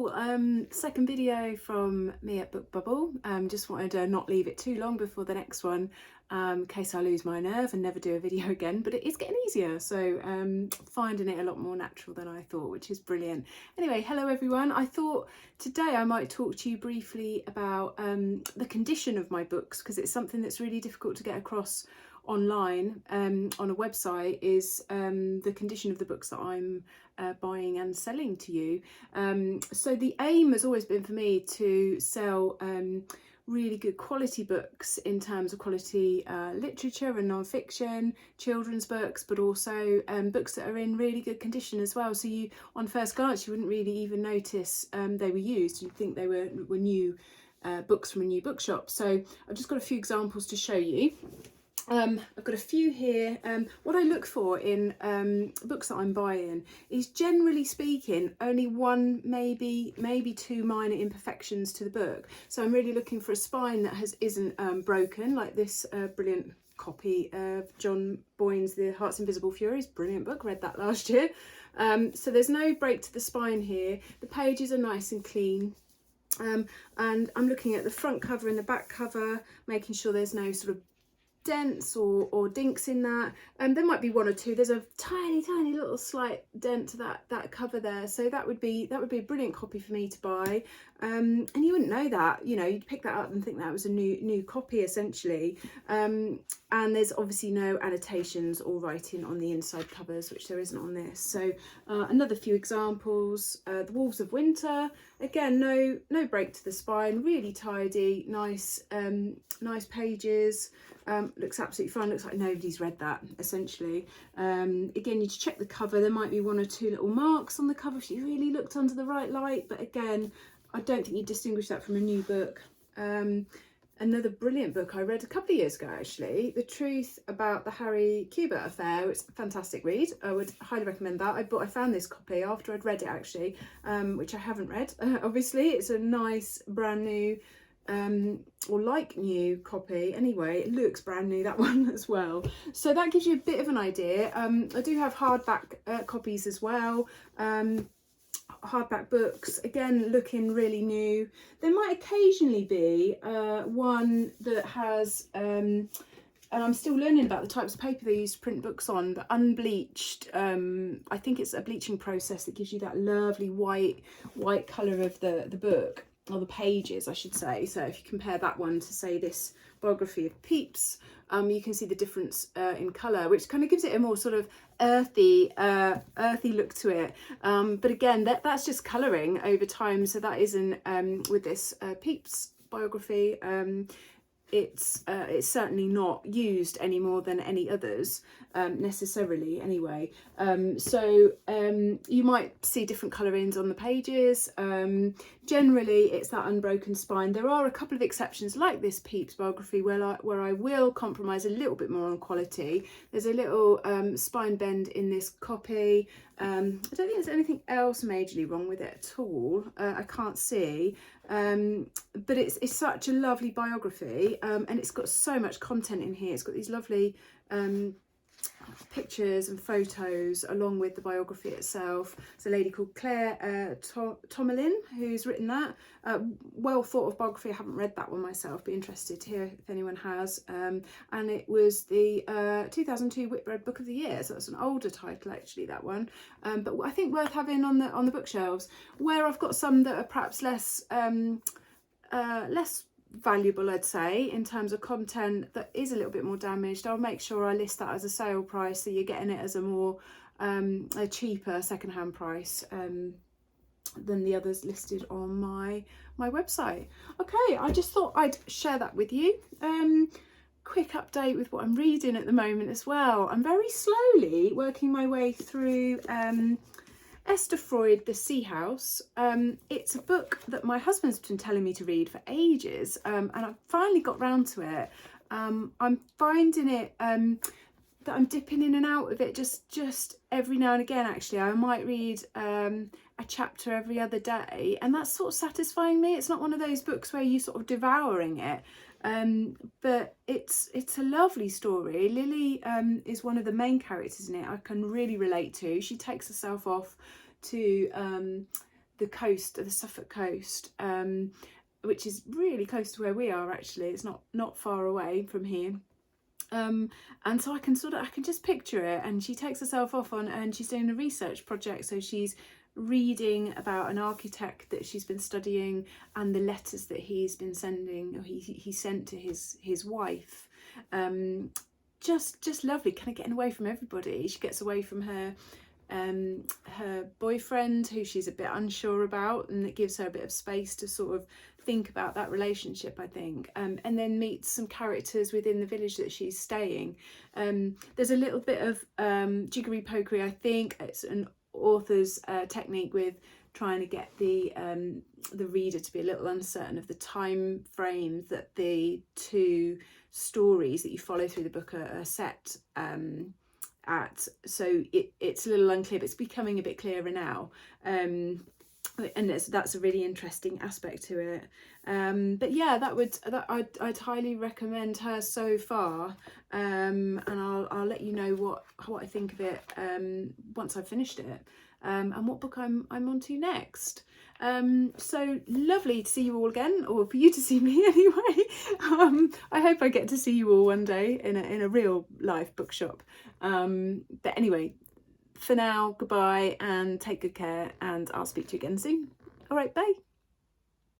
all, second video from me at Book Bubble. Just wanted to not leave it too long before the next one, in case I lose my nerve and never do a video again, but it is getting easier, so finding it a lot more natural than I thought, which is brilliant. Anyway, hello everyone. I thought today I might talk to you briefly about the condition of my books, because it's something that's really difficult to get across online on a website, is the condition of the books that I'm buying and selling to you. So the aim has always been for me to sell really good quality books in terms of quality literature and non-fiction, children's books, but also books that are in really good condition as well. So you, on first glance, you wouldn't really even notice they were used. You'd think they were new books from a new bookshop. So I've just got a few examples to show you. I've got a few here. What I look for in books that I'm buying is, generally speaking, only one, maybe two minor imperfections to the book. So I'm really looking for a spine that isn't broken, like this brilliant copy of John Boyne's The Heart's Invisible Furies. Brilliant book, read that last year. So there's no break to the spine here. The pages are nice and clean. And I'm looking at the front cover and the back cover, making sure there's no sort of dents or dinks in that. There might be one or two. There's a tiny little slight dent to that cover there, so that would be a brilliant copy for me to buy. And you wouldn't know that, you know, you'd pick that up and think that was a new copy essentially. And there's obviously no annotations or writing on the inside covers, which there isn't on this. So another few examples. The Wolves of Winter, again, no break to the spine, really tidy, nice pages. Looks absolutely fine. Looks like nobody's read that essentially. Again, you need to check the cover. There might be one or two little marks on the cover if you really looked under the right light, but again, I don't think you distinguish that from a new book. Another brilliant book I read a couple of years ago, actually, The Truth About the Harry Quebert Affair. It's a fantastic read. I would highly recommend that. I found this copy after I'd read it, actually, which I haven't read. Obviously, it's a nice brand new or like new copy. Anyway, it looks brand new, that one as well. So that gives you a bit of an idea. I do have hardback copies as well. Hardback books, again, looking really new. There might occasionally be one that has and I'm still learning about the types of paper they use to print books on, but unbleached. I think it's a bleaching process that gives you that lovely white colour of the book, or the pages I should say. So if you compare that one to, say, this biography of Pepys, you can see the difference in colour, which kind of gives it a more sort of earthy look to it. But again, that's just colouring over time, so that isn't with this Pepys biography. It's certainly not used any more than any others, necessarily anyway. So you might see different colourings on the pages. Generally it's that unbroken spine. There are a couple of exceptions, like this Pepys biography, where I will compromise a little bit more on quality. There's a little spine bend in this copy. I don't think there's anything else majorly wrong with it at all. I can't see. But it's such a lovely biography, and it's got so much content in here. It's got these lovely pictures and photos along with the biography itself. It's a lady called Claire Tomalin who's written that. Well thought of biography. I haven't read that one myself, be interested to hear if anyone has. And it was the 2002 Whitbread Book of the Year, so it's an older title actually, that one, but I think worth having on the bookshelves. Where I've got some that are perhaps less valuable, I'd say, in terms of content, that is a little bit more damaged, I'll make sure I list that as a sale price, so you're getting it as a more a cheaper second-hand price than the others listed on my website. Okay, I just thought I'd share that with you. Quick update with what I'm reading at the moment as well. I'm very slowly working my way through Esther Freud, The Sea House. It's a book that my husband's been telling me to read for ages, and I've finally got round to it. I'm finding it that I'm dipping in and out of it just every now and again. Actually, I might read a chapter every other day, and that's sort of satisfying me. It's not one of those books where you're sort of devouring it. But it's a lovely story. Lily is one of the main characters in it. I can really relate to. She takes herself off to the coast, the Suffolk coast, which is really close to where we are actually. It's not far away from here. And so I can just picture it, and she takes herself off on, and she's doing a research project, so she's reading about an architect that she's been studying and the letters that he's been sending, or he sent to his wife. Just lovely, kind of getting away from everybody. She gets away from her boyfriend, who she's a bit unsure about, and it gives her a bit of space to sort of think about that relationship, I think, and then meets some characters within the village that she's staying. There's a little bit of jiggery pokery, I think. It's an author's technique with trying to get the reader to be a little uncertain of the time frame that the two stories that you follow through the book are set at. So it's a little unclear, but it's becoming a bit clearer now. And that's a really interesting aspect to it. But yeah, I'd highly recommend her so far, and I'll let you know what I think of it once I've finished it, and what book I'm on to next. So lovely to see you all again, or for you to see me anyway. I hope I get to see you all one day in a real life bookshop. But anyway, for now, goodbye and take good care, and I'll speak to you again soon. All right, bye.